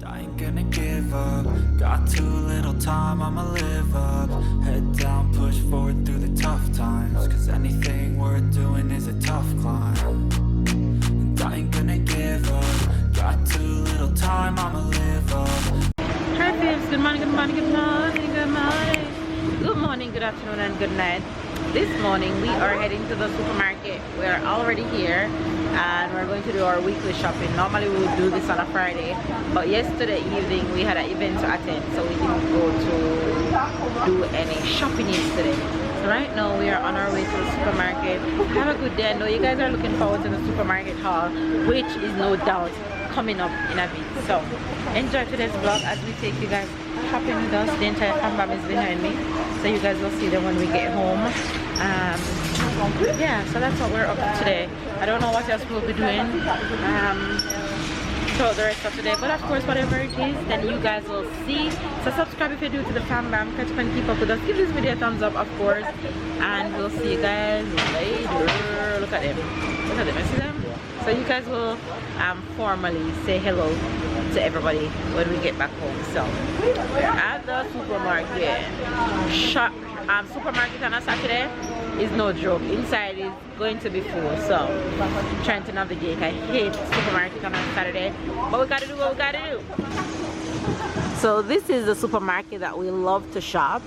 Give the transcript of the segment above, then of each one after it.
I ain't gonna give up. Got too little time, I'ma live up. Head down, push forward through the tough times. Cause anything worth doing is a tough climb. And I ain't gonna give up. Got too little time, I'ma live up. Hi babes, good morning, good morning, good morning, good morning. Good morning, good afternoon, and good night. This morning we are heading to the supermarket. We're already here and we're going to do our weekly shopping. Normally we would do this on a Friday, but yesterday evening we had an event to attend, so we didn't go to do any shopping yesterday. So right now we are on our way to the supermarket. Have a good day. I know you guys are looking forward to the supermarket haul, which is no doubt coming up in a bit. So enjoy today's vlog as we take you guys shopping with us. The entire Fambam is behind me, so you guys will see them when we get home. Yeah, so that's what we're up to today. I don't know what else we'll be doing throughout the rest of today, but of course whatever it is, then you guys will see. So subscribe if you're new to the Fambam. Catch up and keep up with us. Give this video a thumbs up, of course, and we'll see you guys later. Look at them, look at them. You see them? So you guys will formally say hello to everybody when we get back home. So at the supermarket, supermarket on a Saturday is no joke. Inside is going to be full, so I'm trying to navigate. I hate supermarket on a Saturday, but we gotta do what we gotta do. So this is the supermarket that we love to shop.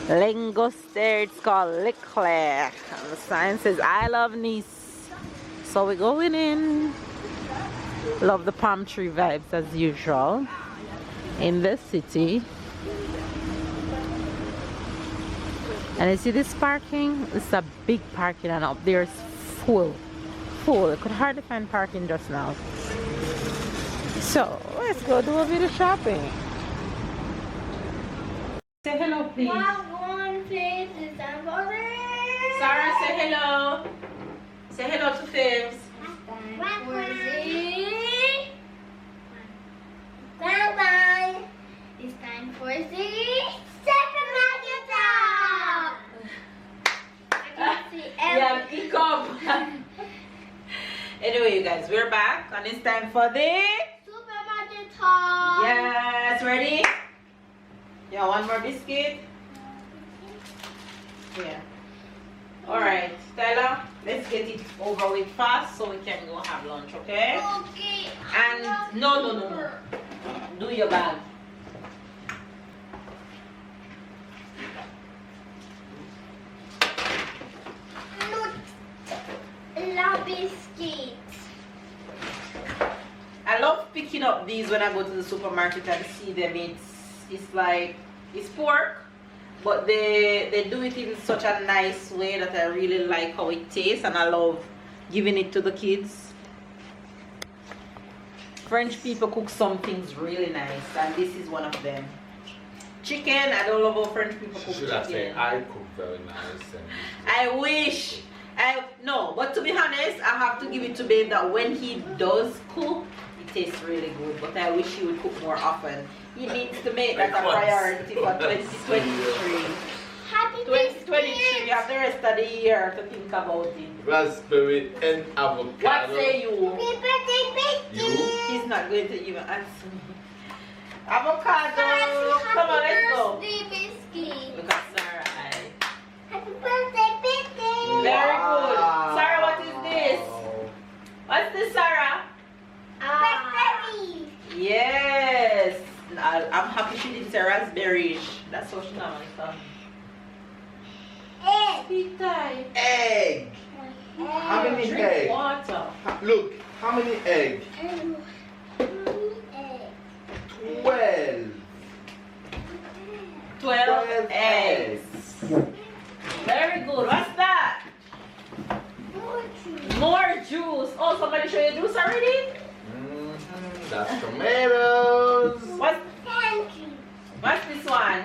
Langoster, it's called Leclerc, and the sign says I love Nice. So we're going in. Love the palm tree vibes as usual in the city. And you see this parking? It's a big parking, and up there is full. I could hardly find parking just now. So let's go do a bit of shopping. Say hello, please. One, please. Sarah, say hello. Say hello to Fibs. Bye-bye. It's time for the supermarket talk. I can see everything. Yeah, anyway, you guys, we're back and it's time for the Supermarket talk. yes, ready? Yeah, one more biscuit. Yeah. Alright, Stella, let's get it over with fast so we can go have lunch, okay? Okay. And no. Do your bag. Love biscuits. I love picking up these when I go to the supermarket and see them. It's like, it's pork, but they do it in such a nice way that I really like how it tastes, and I love giving it to the kids. French people cook some things really nice, and this is one of them. Chicken, I don't love how French people cook Should I say chicken. I cook very nice? I wish. No, but to be honest, I have to give it to Babe that when he does cook, it tastes really good. But I wish he would cook more often. He needs to make that a priority for 2023. Happy 2023, you have the rest of the year to think about it. Raspberry and avocado. What say you? You? He's not going to even answer me. Avocado! Come on, let's go. Biscuit. Look at Sarah eye. Happy birthday, biscuit. Very good. Sarah, what is this? What's this, Sarah? Raspberries. Yes. I'm happy she didn't say raspberries. That's what she normally calls me. Egg. Sweet tie. Egg. How many Drink eggs? water. Look, how many eggs? 12. 12 eggs. Very good. What's that? More juice. Oh, somebody show you juice already? That's tomatoes. What's this one?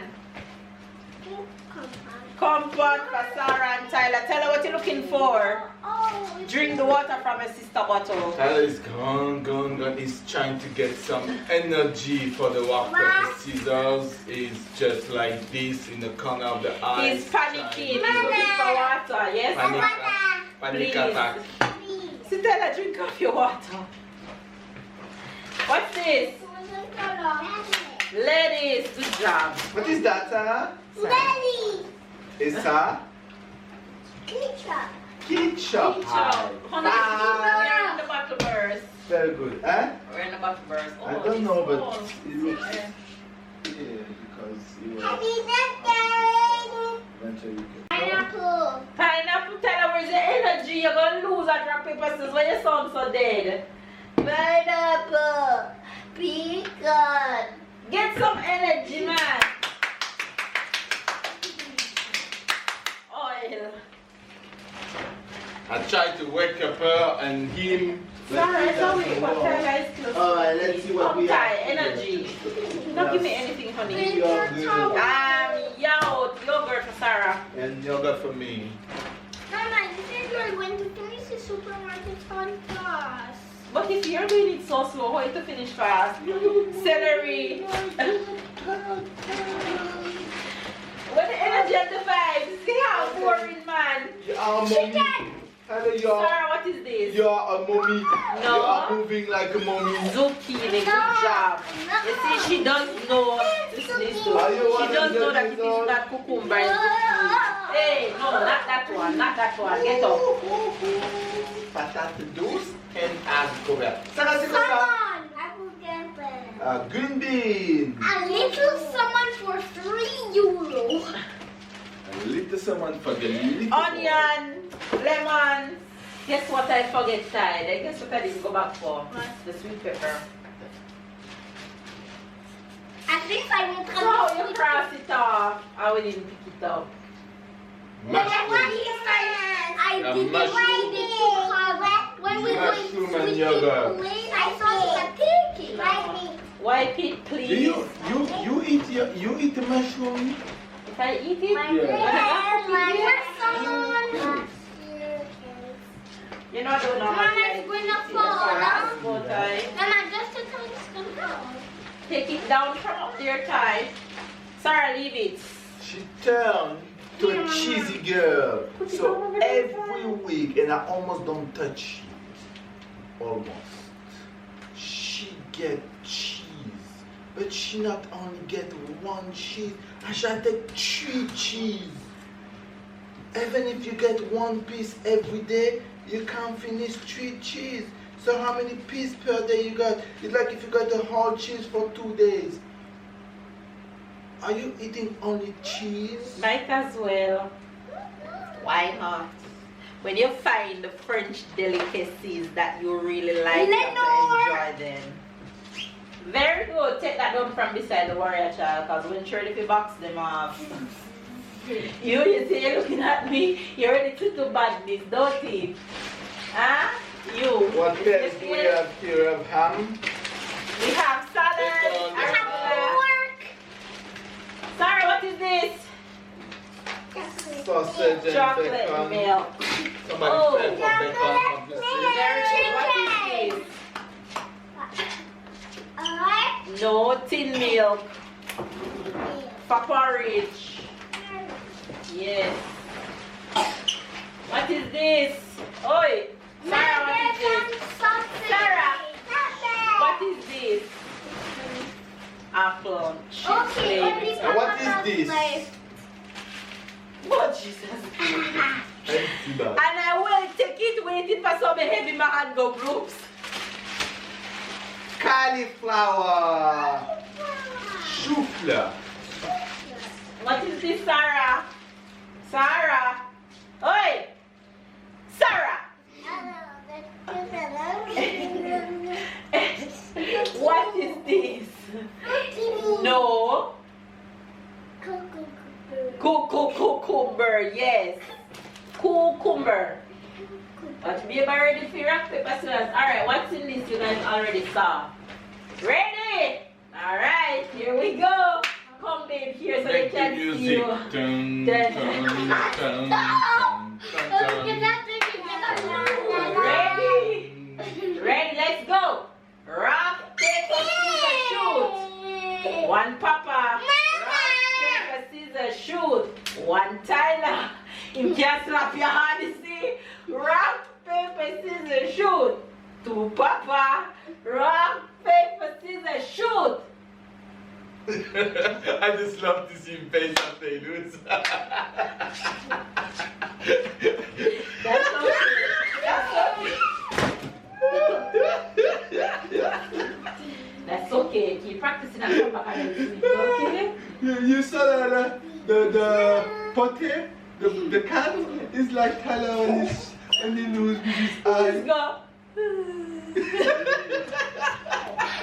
Comfort for Sarah and Tyler. Tell her what you're looking for. Drink the water from your sister bottle. Tyler is gone. He's trying to get some energy for the walk. The scissors is just like this in the corner of the eye. He's panicking. He's looking for water. Yes? Panic Please. attack. So Tyler, drink off your water. What's this? this. Good job. What is that, Sarah? Lily. Is that Ketchup. ketchup? Honey, we're in the bottle burst. Very good. Eh? We're in the bottle burst. I don't know, but it looks. Yeah. Yeah, because it was Happy birthday. eventually. Pineapple. Pineapple, tell her where's the energy? You're going to lose at rock, paper, scissors when you sound so dead. Pineapple. Pecan. Get some energy, man. Oil. I tried to wake up her and him. Sorry, sorry. What time is close? Alright, let's see what we have. Energy. Don't give me anything, honey. Yogurt. Yogurt for Sarah. And yogurt for me. Mama, you said you were going to finish the supermarket on fast. But if you're doing it so slow, how to finish fast? Celery. With the energy and the vibes. See how boring, man. You are a mommy. Hello, Sarah, what is this? you are a mommy. No. You are moving like a mommy. Zucchini, good job. You see, she does know. Listen, she does know that it is not cucumber and zucchini. Hey, no, not that one, not that one. Get up. Patate douce and haricot vert. Sarah, c'est quoi ça? Salmon. Apple pepper. Green bean. A little salmon for €3. A little salmon for the little Onion, lemon. Guess what I forget, Tide? I guess what I didn't go back for? The sweet pepper. At least I won't So come you cross it off. I will didn't pick it up. I did mushroom. when we went Mushroom to and the yogurt. place, I saw a pig. Wipe it, Do please. you eat the mushroom? If I eat it, My son. you know I don't know. Mama, it's gonna fall. Mama, just in case it's gonna fall. Take it down from up there, Ty. Sarah, leave it. She turned to a cheesy girl. So every week, and I almost don't touch it. Almost. She get cheese. But she not only get one cheese, I shall take 3 cheese. Even if you get 1 piece every day, you can't finish 3 cheese. So how many pieces per day you got? It's like if you got a whole cheese for 2 days. Are you eating only cheese? Might as well. Why not? When you find the French delicacies that you really like, you have to enjoy them. Very good. Take that down from beside the warrior child, because when Shirley if you box them off. You see, you're looking at me, you're ready to do badness, don't you? Huh? You. What else do we have here? We have ham. We have salad. Pork. Sorry, what is this? Sausage and Chocolate bacon. milk. Somebody said for bacon, obviously. Very good. What is this? No, tin milk. For porridge. Yes. What is this? Oi. Sarah, what is this? Sarah. What is this? Apple. Okay, And what is this? Oh, Jesus. Empty bag. And I will take it waiting for some heavy mango groups. Cauliflower. Choufla. What is this, Sarah? Sarah. Oi. Sarah. What is this? No. Cucumber, yes. Cucumber. But be ready for rock, paper, scissors. Alright, what's in this you guys already saw? Ready? Alright, here we go. Come babe here so they can see you. Dun, Dun. dun, dun, dun, dun, dun. Ready? Ready, let's go. Rock, paper, scissors, shoot. One Papa. Rock, paper, scissors, shoot. One Tyler. You can't slap your hand, you see. Rock, paper, scissors, shoot. Two Papa. Rock, paper, scissors, shoot. I just love to see face after he loses. That's okay. That's okay. Keep practicing and come back and do it, okay? You saw that the pote, the cat is like Tyler on the nose with his eyes. Let's go.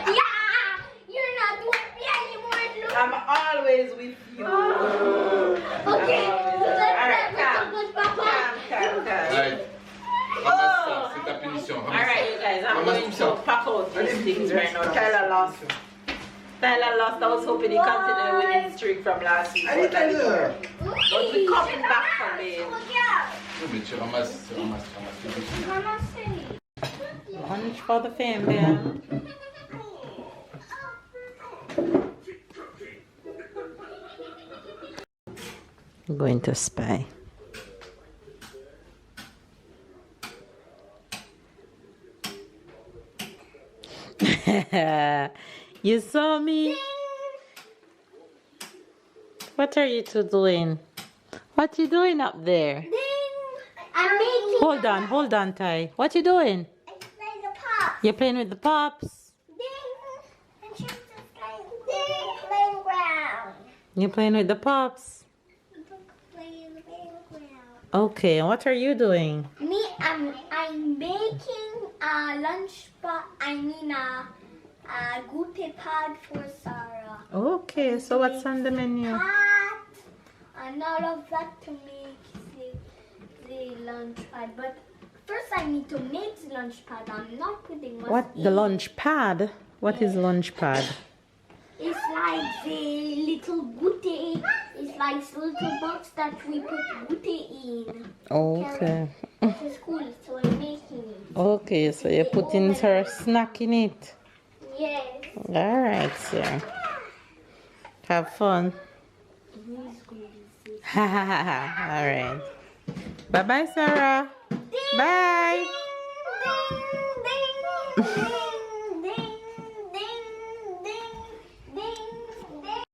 Yeah, you're not with me anymore. Look. I'm always with you. Okay, so Alright, let's calm. go, Papa. Calm. Right. Oh. C'est ta punition. Alright, you guys, I'm going to pack out these things right now. Tyler lost. I was hoping he continued the winning streak from last week. Allez, Tyler. But we coming back from it. Oui, mais tu ramasses. Lunch for the Fambam. I'm going to spy. You saw me? What are you two doing? What you doing up there? I'm making. Hold on, Ty. What you doing? I play the pop. You're playing with the pops. Ding. And she's just playing playground. You're playing with the pops. Playing the playground. Okay, and what are you doing? Me, I'm making a lunch spot. I mean a goopy pad for Sarah. Okay, so what's on the menu? Pat and all of that to make the lunch pad. But first I need to make the lunch pad. I'm not putting What? The lunch pad? What is lunch pad? It's like the little gootey. It's like the little box that we put gootey in. Okay. To school, so I'm making it. Okay, so you're putting her snack in it. Yes. Alright, sir. Have fun. Alright. Bye bye, Sarah. Bye. Ding, ding, ding, ding, ding, ding, ding, ding.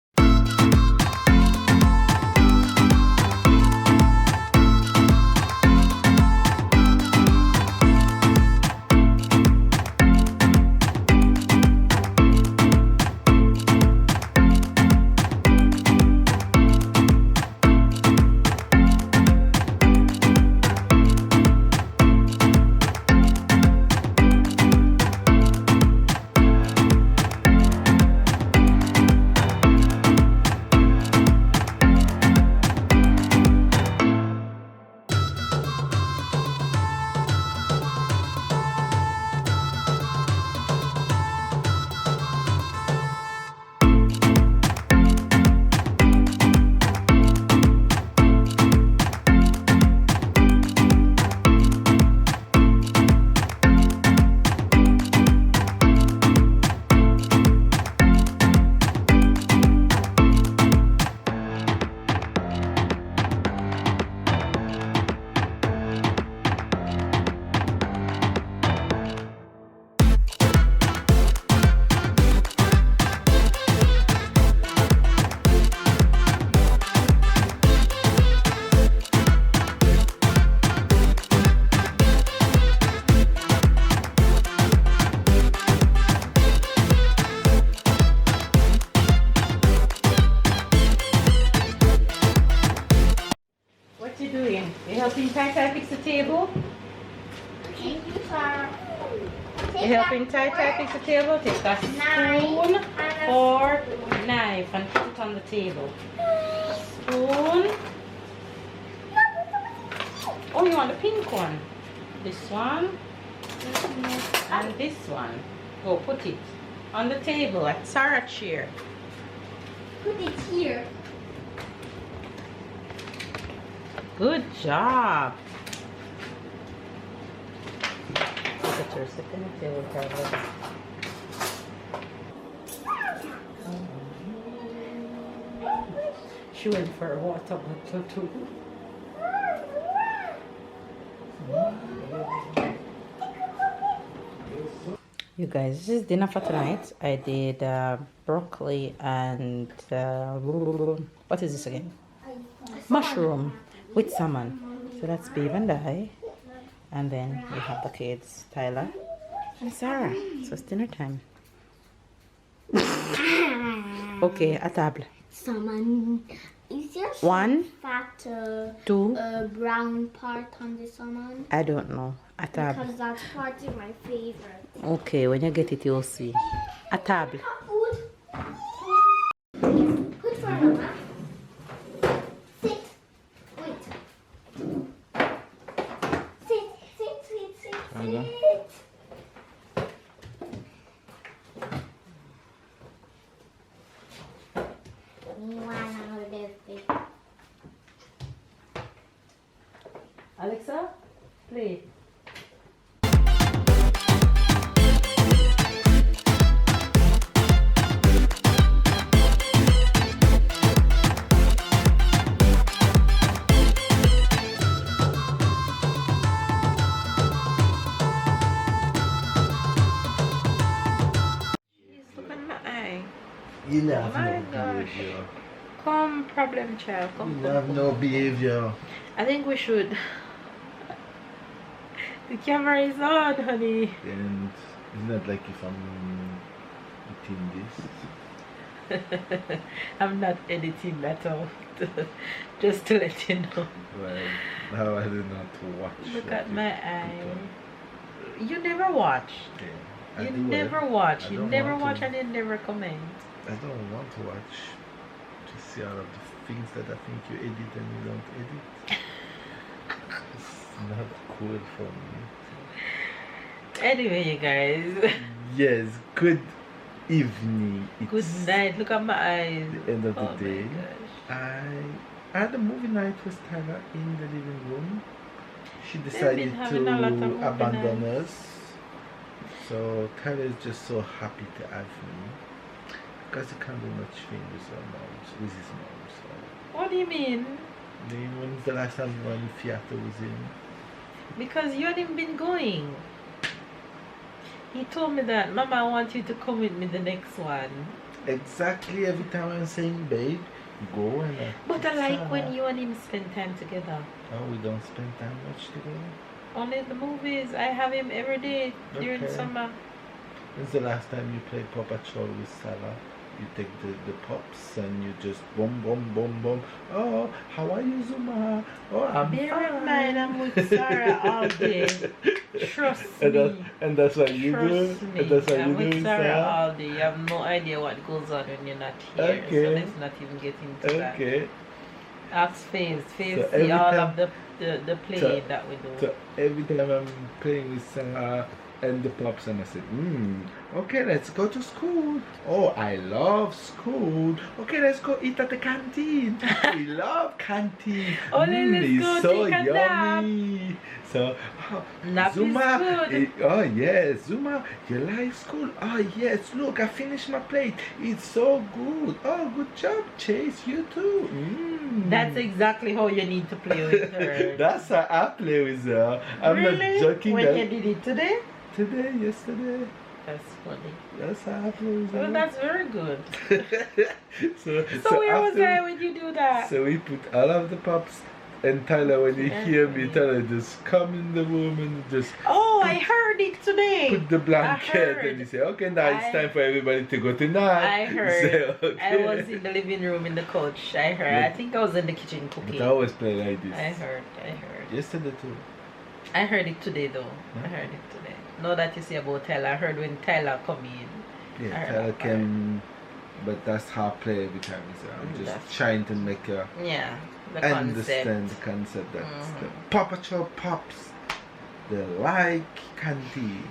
helping Ty fix the table? Thank you, Sarah. You helping Ty fix the table? Take a spoon, fork, knife and put it on the table. Spoon. Oh, you want the pink one? This one and this one. Go put it on the table at Sarah's chair. Put it here. Good job. Look at her sitting at the table probably. She went for a water bottle too. You guys, this is dinner for tonight. I did broccoli and what is this again? Mushroom with salmon. So that's Babe and I. And then we have the kids, Tyler and Sarah. So it's dinner time. Okay, a table. Salmon. Is there One, fat two. brown part on the salmon? I don't know. A table. Because that part is my favorite. Okay, when you get it, you'll see. A table. Food. Good for Mama. Sit. Wait. Sit. Hello. Sit. Alexa, play. Look at my eye. You have My no gosh. behavior. Come, problem child. Come. You have no behavior. I think we should. The camera is on, honey. And it's not like if I'm eating this. I'm not editing that out. Just to let you know. Well, now I do not watch. Look what at you my put eye. on. You never watch. Yeah, I You do never well. watch. I You don't never want watch to. and you never comment. I don't want to watch to see all of the things that I think you edit and you don't edit. It's not cool for me. Anyway, you guys. Yes, good evening. It's Good night. Look at my eyes. the end of the Oh day. my gosh. I had a movie night with Tyler in the living room. She been decided having a lot of movie to abandon nights. us. So Tyler is just so happy to have me. Because he can't do much thing with his mom. So What do you mean? when's the last time you went to theater with him? Because you hadn't been going. He told me that, Mama, I want you to come with me the next one. Exactly every time I'm saying, babe, go and But I like when you and him spend time together. Oh, we don't spend time much together. Only the movies. I have him every day during Okay. summer. When's the last time you played Paw Patrol with Sarah? You take the pops and you just boom, boom, boom, boom. Oh, how are you, Zuma? Oh, I'm Bear fine. in mind, I'm with Sarah all day. Trust and me. and that's what you do. Trust me. And that's what I'm you do with with Sarah Sarah. all day. You have no idea what goes on when you're not here. Okay. So let's not even get into that. Okay. Ask Faze. Faze So see every all time- of the playing so- that we do. So every time I'm playing with Sarah and the pops, and I said, okay, let's go to school. Oh, I love school. Okay, let's go eat at the canteen. We love canteen. Oh, then let's it's go so take a nap. yummy. So, Nap is Zuma, good. oh yes, Zuma, you like school? Oh yes, look, I finished my plate. It's so good. Oh, good job, Chase. You too. That's exactly how you need to play with her. That's how I play with her. I'm really? not joking. When that you did it today? Today, yesterday. That's funny. That's how I play with her. Well, that's very good. so So where was after- I when you do that? So we put all of the pops, and Tyler, when he hear me, Tyler just come in the room and just Oh, I heard it today. put the blanket heard. and he say, okay, now it's I- time for everybody to go tonight. I heard. Say, okay. I was in the living room in the couch. I heard. I think I was in the kitchen cooking. But I always play like this. I heard. Yesterday too. I heard it today though. I heard it today. Now that you say about Tyler, I heard when Tyler come in. Yeah, I heard Tyler that came, but that's how I play every time. So I'm just That's- trying to make her Yeah, the understand concept. the concept that Mhm. the Paw Patrol pops, they like canteen.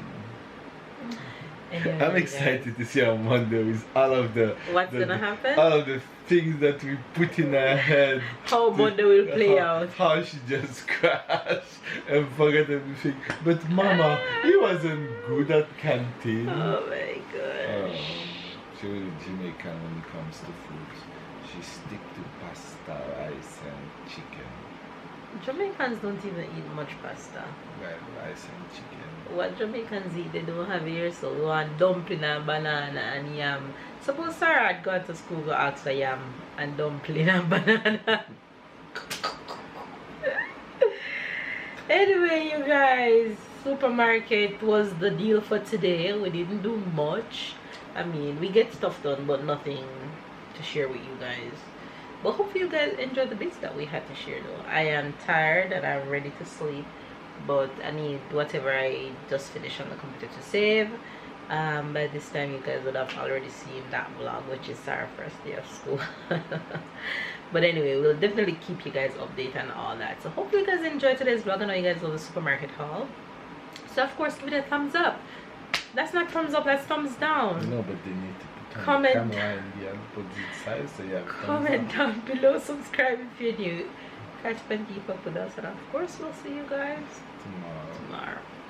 Anyway, I'm guys, excited to see on Monday with all of the What's gonna happen? all of the things that we put in her head. How Monday will play out. How she just crashed and forget everything. But Mama, he wasn't good at canteen. Oh my gosh. She was Jamaican when it comes to food. She stick to pasta, rice, and chicken. Jamaicans don't even eat much pasta. Rice and chicken. What Jamaicans eat, they don't have here, so we want dumpling and banana and yam. Suppose Sarah had gone to school to ask for yam and dumpling and banana. Anyway, you guys, supermarket was the deal for today. We didn't do much. I mean, we get stuff done, but nothing to share with you guys. But hopefully you guys enjoyed the bits that we had to share though. I am tired and I'm ready to sleep, but I need whatever I just finished on the computer to save. By this time you guys would have already seen that vlog, which is our first day of school. But anyway, we'll definitely keep you guys updated and all that. So hopefully you guys enjoyed today's vlog. I know you guys love the supermarket haul, so of course give it a thumbs up. That's not thumbs up, that's thumbs down. No, but they need to put Comment. the camera in the opposite side, so you have Comment down below, subscribe if you're new, catch up and keep up with us, and of course we'll see you guys tomorrow. tomorrow.